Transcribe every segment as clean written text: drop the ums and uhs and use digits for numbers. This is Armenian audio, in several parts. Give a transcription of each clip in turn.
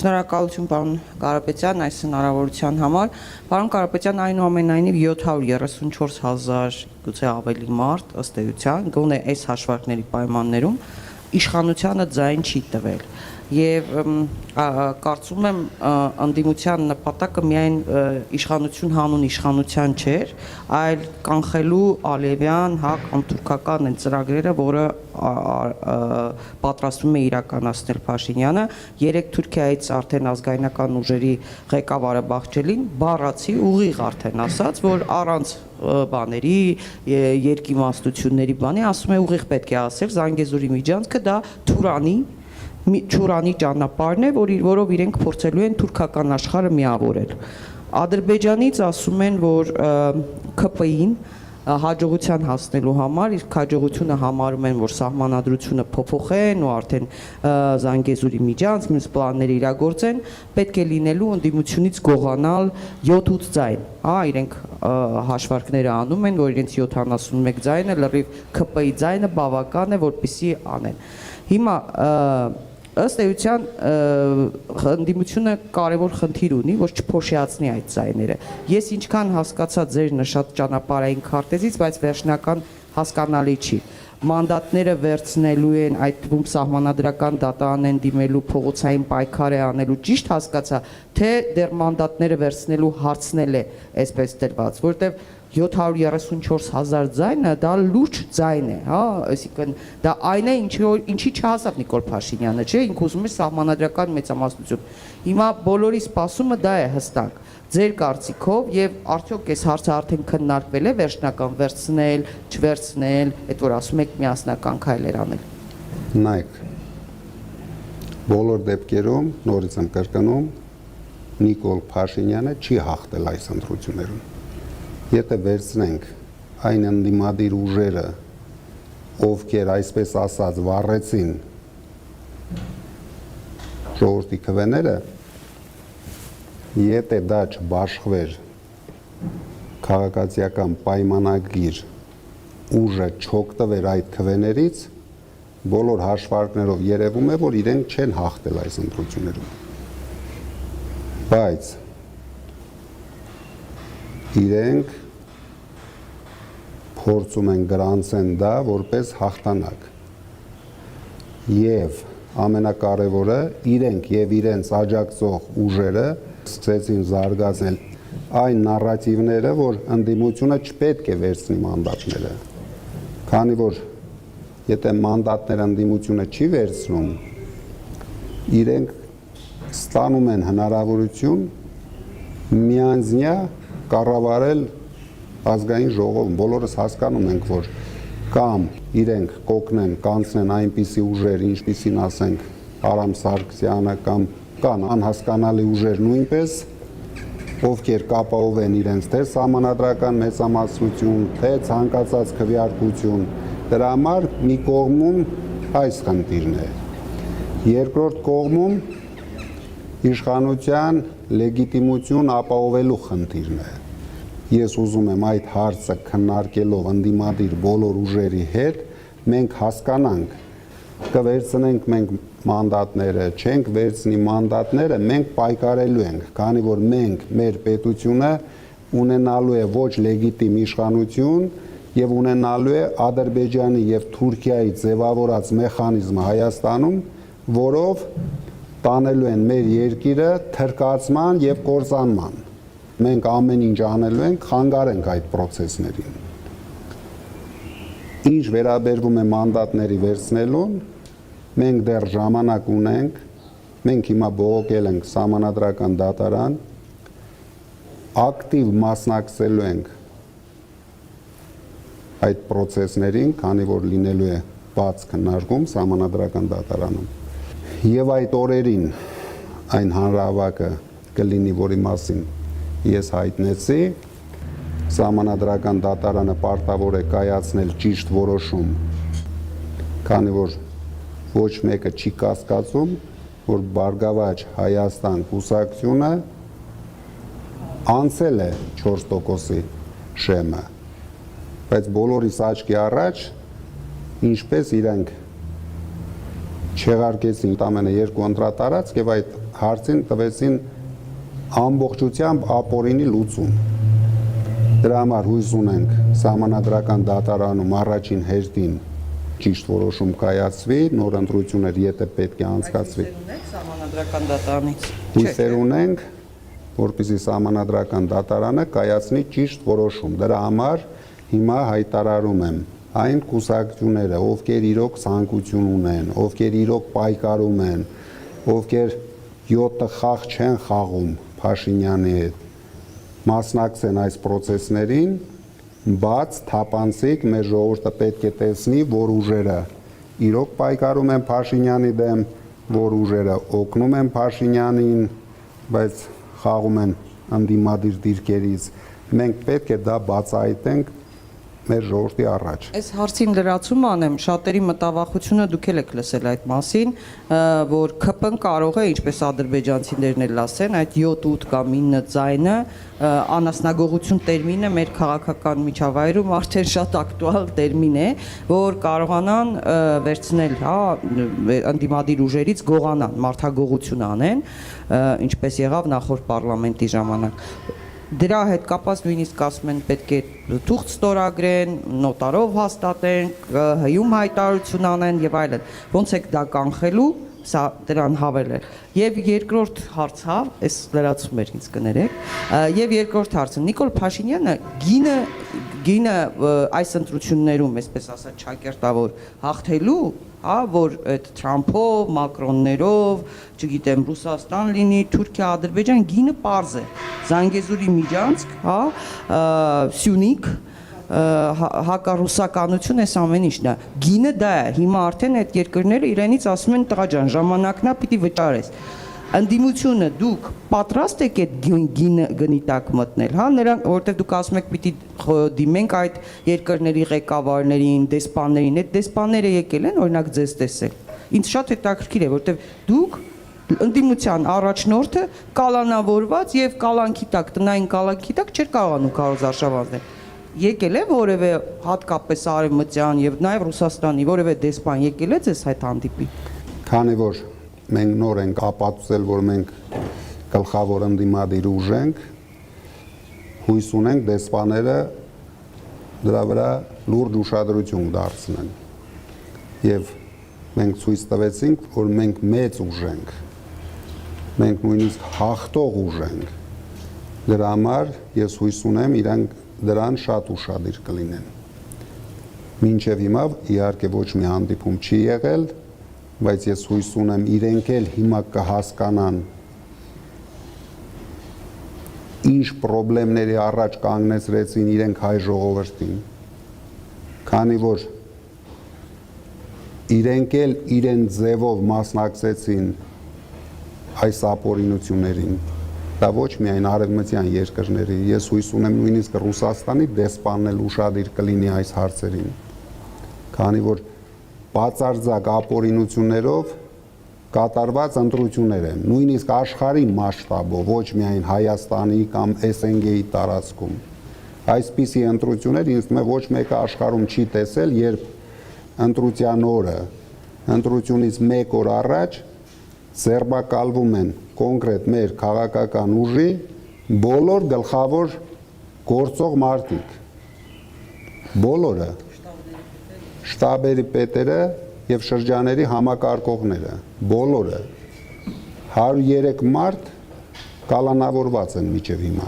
Շնորհակալություն պարոն Կարապետյան այս հնարավորության համար։ Պարոն Կարապետյան, այնուամենայնիվ 734,000 գուցե ավելի մարդ ըստ էության գոնե այս հաշվարկների պայմաններում իշխանությանը ձայն չի տվել։ Եվ կարծում եմ ընդդիմության նպատակը միայն իշխանություն հանուն իշխանության չէր, այլ կանխելու Ալիևյան հակ անթուրքական այն ծրագրերը, որը պատրաստվում է իրականացնել Փաշինյանը։ Երեք Թուրքիայից արդեն ազգայնական ուժերի ղեկավարը Բաղչելին բառացի ուղիղ արդեն ասաց, որ առանց բաների, երկիմաստությունների բանի, ասում է ուղիղ պետք է ասել Զանգեզուրի միջանցքը դա Թուրանի ճանապարհն է, որով իրենք փորձելու են թուրքական աշխարհը միավորել։ Ադրբեջանից ասում են, որ ՔՊ-ին հաջողության հասնելու համար իր հաջողությունը համարում են, որ սահմանադրությունը փոփոխեն ու արդեն Զանգեզուրի միջանց մյուս պլաններ իրագործեն, պետք է լինելու ընդդիմությունից գողանալ 7-8 ձայն։ Իրենք հաշվարկները անում են, որ իրենց 71 ձայնը լրիվ ՔՊ-ի ձայնը բավական է, որպեսզի անեն։ Հիմա ըստ էության ընդդիմությունը կարևոր խնդիր ունի, որ չփոշիացնի այդ ձայները։ Ես ինչքան հասկացա ձեր նշած ճանապարհային քարտեզից, բայց վերջնական հասկանալի չի։ Մանդատները վերցնելու են, այդ թվում սահմանադրական դատարան են դիմելու, փողոցային պայքար է անելու, ճիշտ հասկացա, թե դեռ մանդատները վերցնելու հարցնել է այսպես տրված, որտեղ 734,000 ձայնը դա լուրջ ձայն է, այսինքն դա այն է, ինչի չհասավ Նիկոլ Փաշինյանը, չէ, ինքը ուզում է սահմանադրական մեծամասնություն։ Հիմա բոլորի սպասումը դա է հստակ։ Ձեր կարծիքով եւ արդյոք այս հարցը արդեն քննարկվել է վերջնական վերցնել, չվերցնել, այդ որ ասում եք միասնական քայլեր անել։ Նայեք, բոլոր դեպքերում նորից եմ կրկնում, Նիկոլ Փաշինյանը չի հաղթել այս ընտրություններում։ Եթե վերցնենք այն ընդդիմադիր ուժերը, ովքեր այսպես ասած վառեցին ժողովրդի քվեները, եթե դա չբաշխվեր քաղաքացիական պայմանագիր ուժը չօգտվեր այդ քվեներից, բոլոր հաշվարկներով երևում է, որ իրենք չեն հաղթել այս ընտրություններում։ Բայց իրենք փորձում են գրանցեն դա որպես հաղթանակ։ Եվ ամենակարևորը իրենք եւ իրենց աջակցող ուժերը սկսեցին զարգացնել այն նարատիվները, որ ընդդիմությունը չպետք է վերցնի մանդատները։ Քանի որ եթե մանդատները ընդդիմությունը չի վերցնում, իրենք ստանում են հնարավորություն միանձնյա կառավարել ազգային ժողովում, բոլորս հասկանում ենք, որ կամ իրենք կօգնեն, կանցնեն այնպիսի ուժեր, ինչպիսին ասենք Արամ Սարգսյանը կամ կան անհասկանալի ուժեր նույնպես, ովքեր կապահովեն իրենց թե սահմանադրական մեծամասնություն, թե ցանկացած քվեարկություն, դրա համար մի կողմում այս խնդիրն է։ Երկրորդ կողմում իշխանության լեգիտիմություն ապահովելու խնդիրն է։ Ես ուզում եմ այդ հարցը քննարկելով ընդդիմադիր բոլոր ուժերի հետ, մենք հասկանանք, կվերցնենք մենք մանդատները, չենք վերցնի մանդատները, մենք պայքարելու ենք, քանի որ մենք մեր պետությունը ունենալու է ոչ լեգիտիմ իշխանություն եւ ունենալու է Ադրբեջանի եւ Թուրքիայի ձևավորած մեխանիզմը Հայաստանում, որով տանելու են մեր երկիրը թրկացման եւ կործանման։ Մենք ամեն ինչ անելու ենք, խանգարենք այդ process-ներին։ Ինչ վերաբերվում է մանդատների վերցնելուն, մենք դեռ ժամանակ ունենք, մենք հիմա բողոքել ենք սահմանադրական դատարան, ակտիվ մասնակցելու ենք այդ process-ներին, քանի որ լինելու է բաց քննարկում սահմանադրական դատարանում։ Եվ այդ օրերին այն հանրահավաքը կլինի, որի մասին ես հայտնեցի, սահմանադրական դատարանը պարտավոր է կայացնել ճիշտ որոշում, քանի որ ոչ մեկը չի կասկածում, որ Բարգավաճ Հայաստան կուսակցությունը անցել է 4%-ի շեմը, բայց բոլորիս աչքի առաջ ինչպես իրենք չեղարկեցին ամենը երկու ընտրատարածք եւ այդ հարցին տվեցին ամբողջությամբ ապօրինի լուծում։ Դրա համար հույս ունենք Սահմանադրական դատարանում առաջին հերթին ճիշտ որոշում կայացվի, նոր ընտրություններ եթե պետք է անցկացվի։ Սահմանադրական դատարանից։ Հույսեր ունենք, որպեսզի Սահմանադրական դատարանը կայացնի ճիշտ որոշում։ Դրա համար հիմա հայտարարում եմ այն կուսակցությունները, ովքեր իրոք ցանկություն ունեն, ովքեր իրոք պայքարում են, ովքեր 7 խաղ չեն խաղում Փաշինյանի հետ, մասնակցեն այս process-ներին, բաց, թափանցիկ, մեր ժողովուրդը պետք է տեսնի, որ ուժերը իրոք պայքարում են Փաշինյանի դեմ, որ ուժերը օգնում են Փաշինյանին, բայց խաղում են ընդդիմադիր դիրքերից։ Մենք պետք է դա բացահայտենք մեր ժողովրդի առաջ։ Այս հարցին լրացում անեմ, շատերի մտավախությունը դուք եք լսել այդ մասին, որ ԿՊ-ն կարող է, ինչպես ադրբեջանցիներն էլ ասեն, այդ 7-8 կամ 9 ձայնը անասնագողություն տերմինը մեր քաղաքական միջավայրում արդեն շատ ակտուալ տերմին է, որ կարողանան վերցնել, ընդդիմադիր ուժերից գողանան, մարդագողություն անեն, ինչպես եղավ նախորդ պարլամենտի ժամանակ։ Դրա հետ կապված նույնիսկ ասում են պետք է թուղթ ստորագրեն, նոտարով հաստատեն, հյում հայտարարություն անեն եւ այլն։ Ոնց եք դա կանխելու, սա դրան հավելել։ Եվ երկրորդ հարցը, այս լրացում էր ինձ կներեք, եւ երկրորդ հարցը Նիկոլ Փաշինյանը գինը այս ընտրություններում, այսպես ասած, ճակերտավոր հաղթելու, որ այդ Թրամփով, Մակրոններով, չգիտեմ, Ռուսաստան լինի, Թուրքիա, Ադրբեջան, գինը պարզ է։ Զանգեզուրի միջանցք, Սյունիք, հակառուսականություն էս ամեն ինչն է։ Գինը դա է։ Հիմա արդեն այդ երկրները իրենից ասում են տղա ջան, ժամանակն է պիտի վճարես։ Ընդդիմությունը դուք պատրաստ եք այդ գինը գնի տակ մտնել, նրանք, որովհետև դուք ասում եք պիտի դիմենք այդ երկրների ղեկավարներին, դեսպաններին, այդ դեսպանները եկել են օրինակ ձեզ տեսել։ Ինձ շատ հետաքրքիր է, որովհետև դուք ընդդիմության առաջնորդը կալանավորված եւ կալանքի տակ, տնային կալանքի տակ չէր կարողանում Քարոզ Արշավանցնել։ Եկել է որևէ հատկապես արևմտյան եւ նաեւ Ռուսաստանի որևէ դեսպան եկել է ձեզ հետ հանդիպի։ Քանի որ մենք նոր ենք ապացուցել, որ մենք գլխավոր ընդդիմադիր ուժ ենք, հույս ունենք դեսպանները դրա վրա լուրջ ուշադրություն դարձնեն։ Եվ մենք ցույց տվեցինք, որ մենք մեծ ուժ ենք։ Մենք նույնիսկ հաղթող ուժ ենք։ Դրա համար ես հույս ունեմ իրանք դրան շատ ուշադիր կլինեն։ Մինչև հիմա իհարկե ոչ մի հանդիպում չի եղել, բայց ես հույս ունեմ իրենք էլ հիմա կհասկանան ինչ խնդիրների առաջ կանգնեցրեցին իրենք հայ ժողովրդին, քանի որ իրենք էլ իրեն ձևով մասնակցեցին այս ապօրինություններին, դա ոչ միայն արևմտյան երկրների, ես հույս ունեմ նույնիսկ Ռուսաստանի դեսպանն էլ ուշադիր կլինի այս հարցերին, քանի որ բացարձակ ապօրինություններով կատարված ընտրություններ են, նույնիսկ աշխարհի մասշտաբով, ոչ միայն Հայաստանի կամ ՍՆԳ-ի տարածքում։ Այսպիսի ընտրություններ ինձ թվում է ոչ մեկը աշխարհում չի տեսել, երբ ընտրության օրը, ընտրությունից 1 օր առաջ ձերբակալվում են կոնկրետ մեր քաղաքական ուժի բոլոր գլխավոր գործող մարդիկ, բոլորը, շտաբերի պետերը եւ շրջաների համակարգողները, բոլորը 103 մարդ կալանավորված են մինչև հիմա։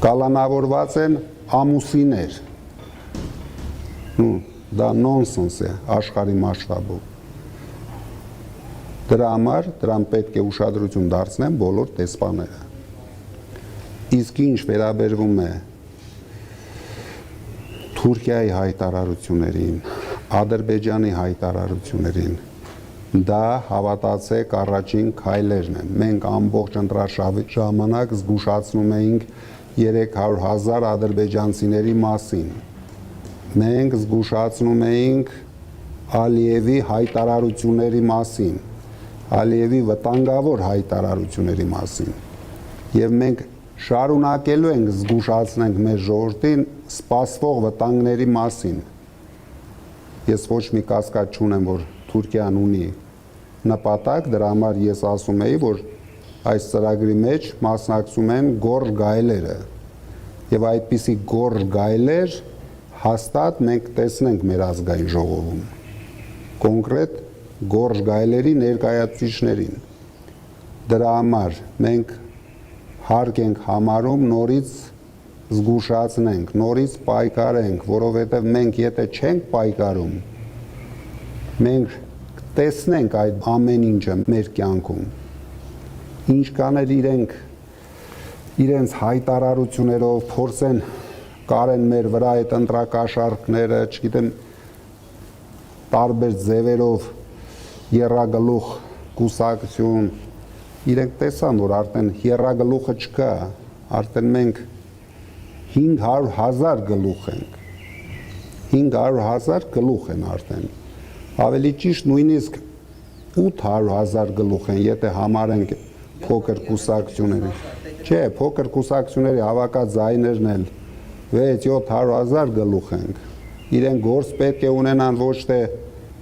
Կալանավորված են ամուսիներ։ Դա նոնսենս է աշխարհի մասշտաբով։ Դրա համար դրան պետք է ուշադրություն դարձնեն բոլոր դեսպանները։ Իսկ ինչ վերաբերվում է Թուրքիայի հայտարարություններին, Ադրբեջանի հայտարարություններին, դա հավատացեք առաջին քայլերն են։ Մենք ամբողջ ընտրաշավի ժամանակ զգուշացնում էինք 300,000 ադրբեջանցիների մասին։ Մենք զգուշացնում էինք Ալիևի հայտարարությունների մասին, Ալիևի վտանգավոր հայտարարությունների մասին։ Եվ մենք շարունակելու ենք զգուշացնենք մեր ժողովրդին սպասվող վտանգների մասին։ Ես ոչ մի կասկած չունեմ, որ Թուրքիան ունի նպատակ, դրա համար ես ասում էի, որ այս ծրագրի մեջ մասնակցում են գորժ գայլերը եւ այդպիսի գորժ գայլեր հաստատ մենք տեսնենք մեր ազգային ժողովում կոնկրետ գորժ գայլերի ներկայացուցիչներին դրա համար մենք հարկ ենք համարում նորից զգուշացնենք նորից պայքարենք որովհետեւ մենք եթե չենք պայքարում մենք տեսնենք այդ ամեն ինչը մեր կյանքում ինչ կաներ իրենց հայտարարություններով փորձեն կարեն մեր վրա այդ ընտրակաշառքները, չգիտեմ, տարբեր ձևերով եռագլուխ կուսակցություն, իրենք տեսան, որ արդեն եռագլուխը չկա, արդեն մենք 500,000 գլուխ ենք, 500,000 գլուխ են արդեն, ավելի ճիշտ նույնիսկ 800,000 գլուխ են, եթե համարենք փոքր կուսակցությունների, չէ, փոքր կուսակցությունների հավաքած ձայներն էլ 6-700,000 գլուխ ենք, իրենք գործ պետք է ունենան ոչ թե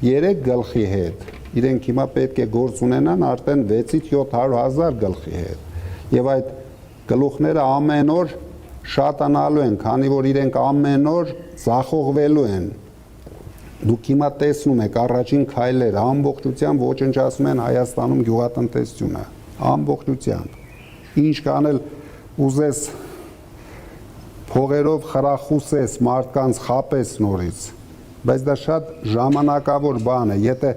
3 գլխի հետ, իրենք հիմա պետք է գործ ունենան արդեն 6-700,000 գլխի հետ եւ այդ գլուխները ամեն օր շատանալու են, քանի որ իրենք ամեն օր ձախողվելու են դուք հիմա տեսնում եք առաջին քայլերը ամբողջությամբ ոչնչացում են Հայաստանում գյուղատնտեսությունը ամբողջությամբ ինչ կանել ուզես փողերով խրախուսես մարդկանց խապես նորից բայց դա շատ ժամանակավոր բան է եթե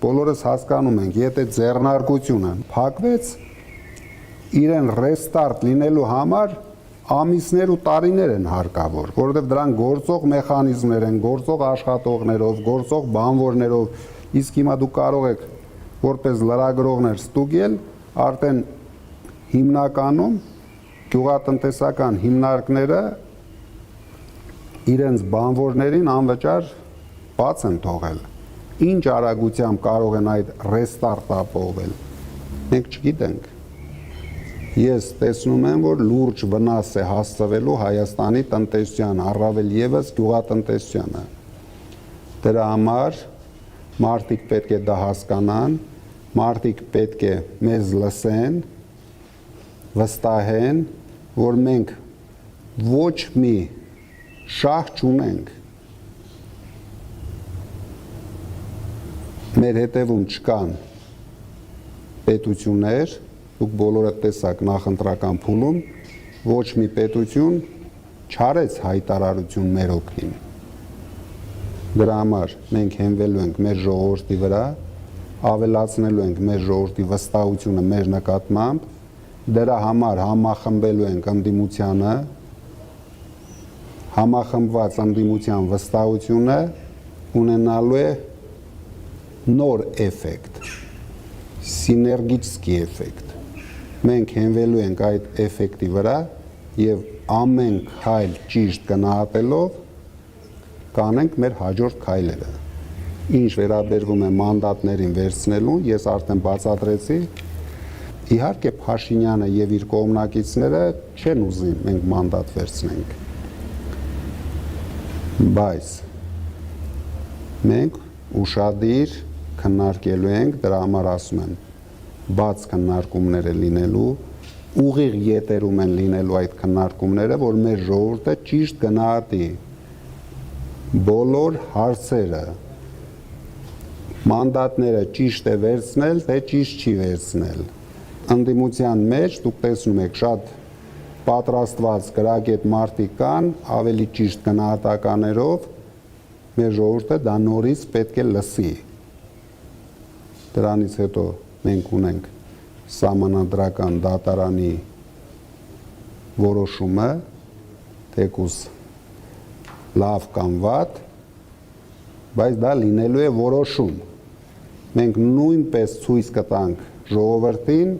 բոլորս հասկանում ենք եթե ձեռնարկությունը փակվեց իրեն ռեստարտ լինելու համար ամիսներ ու տարիներ են հարկավոր որովհետև դրան գործող մեխանիզմներ են գործող աշխատողներով գործող բանվորներով իսկ հիմա դուք կարող եք որպես լրագրողներ ստուգել արդեն հիմնականում գյուղատնտեսական հիմնարկները իրենց բանվորներին անվճար բաց են թողել ինչ արագությամբ կարող են այդ ռեստարտ ապահովել մենք չգիտենք ես տեսնում եմ որ լուրջ վնաս է հասցվելու Հայաստանի տնտեսության առավել եւս գյուղատնտեսությանը դրա համար մարդիկ պետք է դա հասկանան մարդիկ պետք է մեզ լսեն վստահեն որ մենք ոչ մի շահ չունենք մեր հետևում չկան պետություններ դուք բոլորը տեսաք նախընտրական փուլում ոչ մի պետություն չարեց հայտարարություն մեր օգտին դրա համար մենք հենվելու ենք մեր ժողովրդի վրա ավելացնելու ենք մեր ժողովրդի վստահությունը մեր նկատմամբ դրա համար համախմբելու ենք ընդդիմությանը համախմբված ընդդիմության վստահությունը ունենալու է նոր էֆեկտ սիներգիչսկի էֆեկտ մենք հենվելու ենք այդ էֆեկտի վրա եւ ամեն քայլ ճիշտ գնահատելով կանենք մեր հաջորդ քայլերը ինչ վերաբերվում է մանդատներին վերցնելուն ես արդեն բացատրեցի իհարկե Փաշինյանը եւ իր կողմնակիցները չեն ուզի մենք մանդատ վերցնենք բայց մենք ուշադիր քննարկելու ենք դրա համար ասում եմ բաց քննարկումներ է լինելու ուղիղ ետերում են լինելու այդ քննարկումները որ մեր ժողովուրդը ճիշտ գնահատի բոլոր հարցերը մանդատները ճիշտ է վերցնել թե ճիշտ չի վերցնել ընդդիմության մեջ դուք տեսնում եք շատ պատրաստված գրագետ մարդիկ կան ավելի ճիշտ գնահատականներով մեր ժողովուրդը դա նորից պետք է լսի դրանից հետո մենք ունենք սահմանադրական դատարանի որոշումը թեկուզ լավ կամ վատ բայց դա լինելու է որոշում մենք նույնպես ցույց կտանք ժողովրդին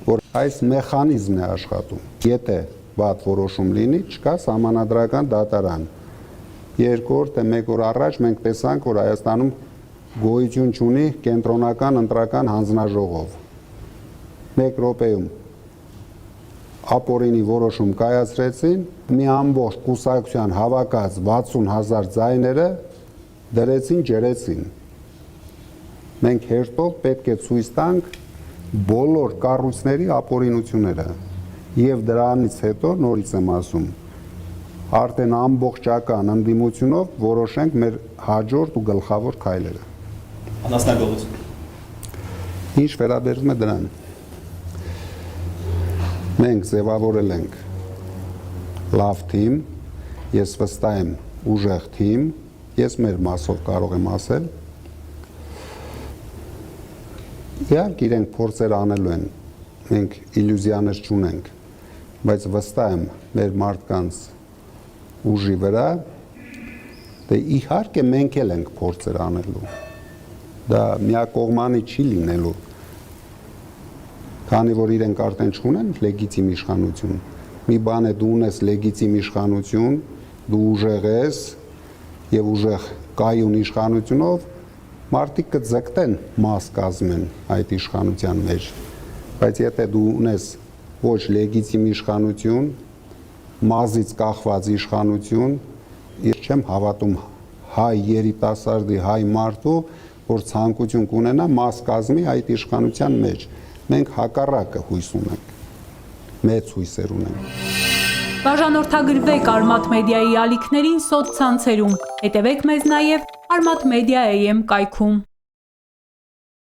որ այս մեխանիզմն է աշխատում եթե վատ որոշում լինի չկա սահմանադրական դատարան երկրորդ թե մեկ օր առաջ մենք տեսանք որ Հայաստանում գոյություն ունի կենտրոնական ընտրական հանձնաժողով 1 րոպեում ապօրինի որոշում կայացրեցին մի ամբողջ կուսակցության հավաքած 60,000 ձայները դրեցին ջրեցին Մենք հերթով պետք է ցույց տանք բոլոր կառույցների ապօրինությունները եւ դրանից հետո նորից եմ ասում արդեն ամբողջական ընդդիմությունով որոշենք մեր հաջորդ ու գլխավոր քայլերը։ Անասնագողություն։ Ինչ վերաբերում է դրան։ Մենք ձևավորել ենք լավ թիմ, ես վստահ եմ ուժեղ թիմ, ես մեր մասով կարող եմ ասել։ Իհարկե իրենք փորձեր անելու են, մենք իլյուզիաներ չունենք, բայց վստահ եմ մեր մարդկանց ուժի վրա, դե իհարկե մենք էլ ենք փորձեր անելու։ Դա միակողմանի չի լինելու, քանի որ իրենք արդեն չունեն լեգիտիմ իշխանություն։ Մի բան է դու ունես լեգիտիմ իշխանություն, դու ուժեղ ես եւ ուժեղ կայուն իշխանությունով մարդիկ կձգտեն մաս կազմեն այդ իշխանության մեջ, բայց եթե դու ունես ոչ լեգիտիմ իշխանություն, մազից կախված իշխանություն, ես չեմ հավատում հայ երիտասարդի, հայ մարդու, որ ցանկություն կունենա մաս կազմի այդ իշխանության մեջ։ Մենք հակառակը հույս ունենք, մեծ հույսեր ունենք։ Բաժանորդագրվեք Արմաթ մեդիայի ալիքներին սոցցանցերում, հետևեք մեզ նաև Արմաթ Մեդիա AM կայքում։